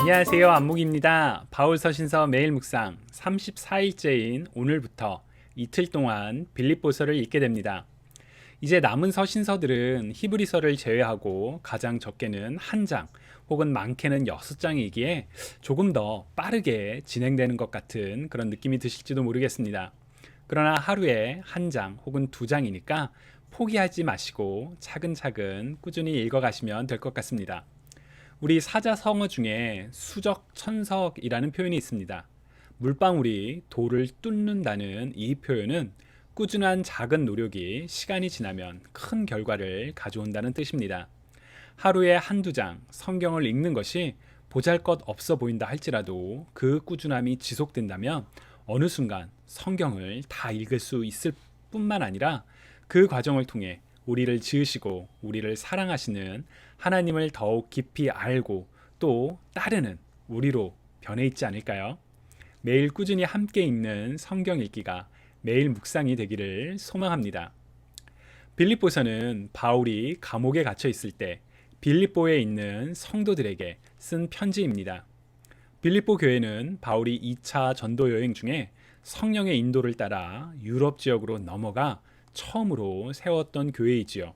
안녕하세요, 안목입니다. 바울서신서 매일 묵상 34일째인 오늘부터 이틀 동안 빌립보서를 읽게 됩니다. 이제 남은 서신서들은 히브리서를 제외하고 가장 적게는 한 장 혹은 많게는 6장이기에 조금 더 빠르게 진행되는 것 같은 그런 느낌이 드실지도 모르겠습니다. 그러나 하루에 한 장 혹은 2장이니까 포기하지 마시고 차근차근 꾸준히 읽어가시면 될 것 같습니다. 우리 사자성어 중에 수적천석이라는 표현이 있습니다. 물방울이 돌을 뚫는다는 이 표현은 꾸준한 작은 노력이 시간이 지나면 큰 결과를 가져온다는 뜻입니다. 하루에 한두 장 성경을 읽는 것이 보잘것없어 보인다 할지라도 그 꾸준함이 지속된다면 어느 순간 성경을 다 읽을 수 있을 뿐만 아니라 그 과정을 통해 우리를 지으시고 우리를 사랑하시는 하나님을 더욱 깊이 알고 또 따르는 우리로 변해 있지 않을까요? 매일 꾸준히 함께 읽는 성경 읽기가 매일 묵상이 되기를 소망합니다. 빌립보서는 바울이 감옥에 갇혀 있을 때 빌립보에 있는 성도들에게 쓴 편지입니다. 빌립보 교회는 바울이 2차 전도 여행 중에 성령의 인도를 따라 유럽 지역으로 넘어가 처음으로 세웠던 교회이지요.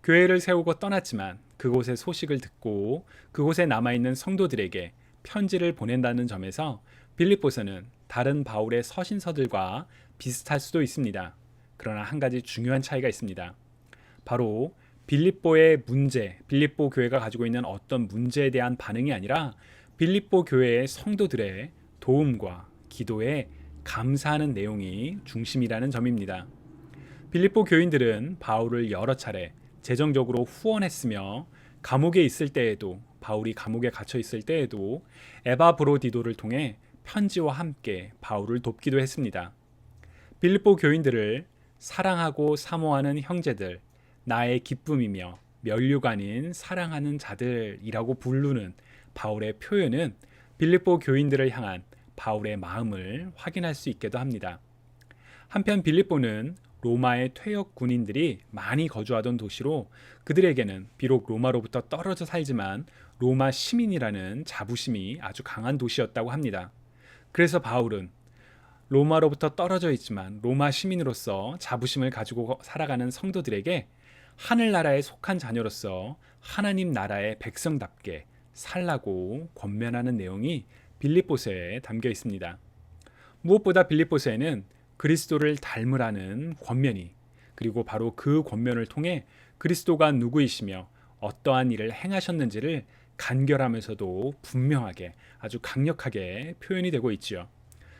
교회를 세우고 떠났지만 그곳의 소식을 듣고 그곳에 남아있는 성도들에게 편지를 보낸다는 점에서 빌립보서는 다른 바울의 서신서들과 비슷할 수도 있습니다. 그러나 한 가지 중요한 차이가 있습니다. 바로 빌립보의 문제, 빌립보 교회가 가지고 있는 어떤 문제에 대한 반응이 아니라 빌립보 교회의 성도들의 도움과 기도에 감사하는 내용이 중심이라는 점입니다. 빌립보 교인들은 바울을 여러 차례 재정적으로 후원했으며 감옥에 있을 때에도 바울이 감옥에 갇혀 있을 때에도 에바브로디도를 통해 편지와 함께 바울을 돕기도 했습니다. 빌립보 교인들을 사랑하고 사모하는 형제들, 나의 기쁨이며 면류가 아닌 사랑하는 자들이라고 부르는 바울의 표현은 빌립보 교인들을 향한 바울의 마음을 확인할 수 있기도 합니다. 한편 빌립보는 로마의 퇴역 군인들이 많이 거주하던 도시로 그들에게는 비록 로마로부터 떨어져 살지만 로마 시민이라는 자부심이 아주 강한 도시였다고 합니다. 그래서 바울은 로마로부터 떨어져 있지만 로마 시민으로서 자부심을 가지고 살아가는 성도들에게 하늘나라에 속한 자녀로서 하나님 나라의 백성답게 살라고 권면하는 내용이 빌립보서에 담겨 있습니다. 무엇보다 빌립보서에는 그리스도를 닮으라는 권면이 그리고 바로 그 권면을 통해 그리스도가 누구이시며 어떠한 일을 행하셨는지를 간결하면서도 분명하게 아주 강력하게 표현이 되고 있지요.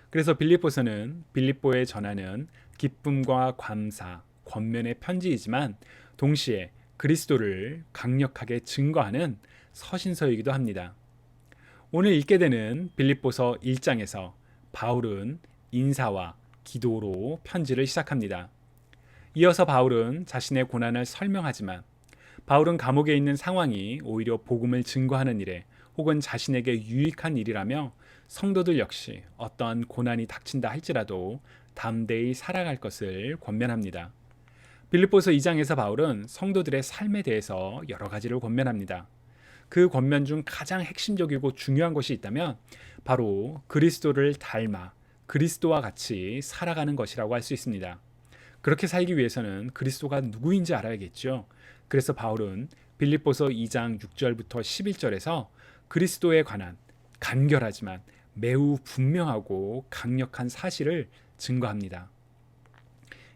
그래서 빌립보서는 빌립보에 전하는 기쁨과 감사, 권면의 편지이지만 동시에 그리스도를 강력하게 증거하는 서신서이기도 합니다. 오늘 읽게 되는 빌립보서 1장에서 바울은 인사와 기도로 편지를 시작합니다. 이어서 바울은 자신의 고난을 설명하지만 바울은 감옥에 있는 상황이 오히려 복음을 증거하는 일에 혹은 자신에게 유익한 일이라며 성도들 역시 어떠한 고난이 닥친다 할지라도 담대히 살아갈 것을 권면합니다. 빌립보서 2장에서 바울은 성도들의 삶에 대해서 여러 가지를 권면합니다. 그 권면 중 가장 핵심적이고 중요한 것이 있다면 바로 그리스도를 닮아 그리스도와 같이 살아가는 것이라고 할 수 있습니다. 그렇게 살기 위해서는 그리스도가 누구인지 알아야겠죠. 그래서 바울은 빌립보서 2장 6절부터 11절에서 그리스도에 관한 간결하지만 매우 분명하고 강력한 사실을 증거합니다.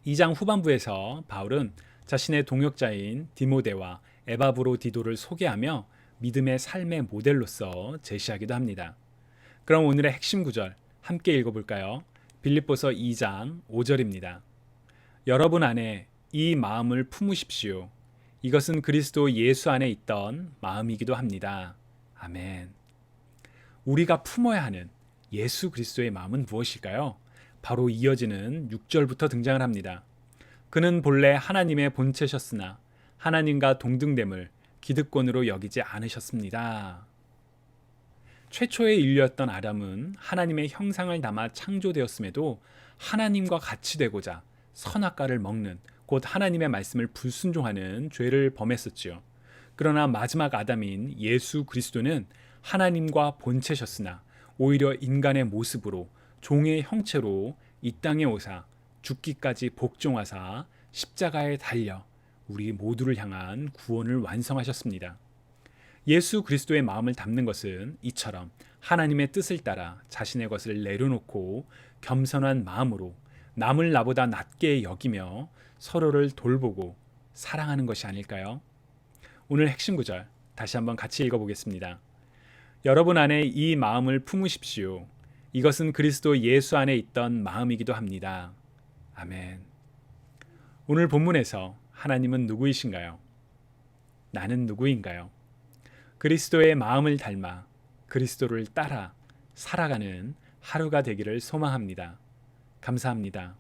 2장 후반부에서 바울은 자신의 동역자인 디모데와 에바브로디도를 소개하며 믿음의 삶의 모델로서 제시하기도 합니다. 그럼 오늘의 핵심 구절 함께 읽어볼까요? 빌립보서 2장 5절입니다. 여러분 안에 이 마음을 품으십시오. 이것은 그리스도 예수 안에 있던 마음이기도 합니다. 아멘. 우리가 품어야 하는 예수 그리스도의 마음은 무엇일까요? 바로 이어지는 6절부터 등장을 합니다. 그는 본래 하나님의 본체셨으나 하나님과 동등됨을 기득권으로 여기지 않으셨습니다. 최초의 인류였던 아담은 하나님의 형상을 담아 창조되었음에도 하나님과 같이 되고자 선악과를 먹는 곧 하나님의 말씀을 불순종하는 죄를 범했었지요. 그러나 마지막 아담인 예수 그리스도는 하나님과 본체셨으나 오히려 인간의 모습으로 종의 형체로 이 땅에 오사 죽기까지 복종하사 십자가에 달려 우리 모두를 향한 구원을 완성하셨습니다. 예수 그리스도의 마음을 담는 것은 이처럼 하나님의 뜻을 따라 자신의 것을 내려놓고 겸손한 마음으로 남을 나보다 낮게 여기며 서로를 돌보고 사랑하는 것이 아닐까요? 오늘 핵심 구절 다시 한번 같이 읽어보겠습니다. 여러분 안에 이 마음을 품으십시오. 이것은 그리스도 예수 안에 있던 마음이기도 합니다. 아멘. 오늘 본문에서 하나님은 누구이신가요? 나는 누구인가요? 그리스도의 마음을 닮아 그리스도를 따라 살아가는 하루가 되기를 소망합니다. 감사합니다.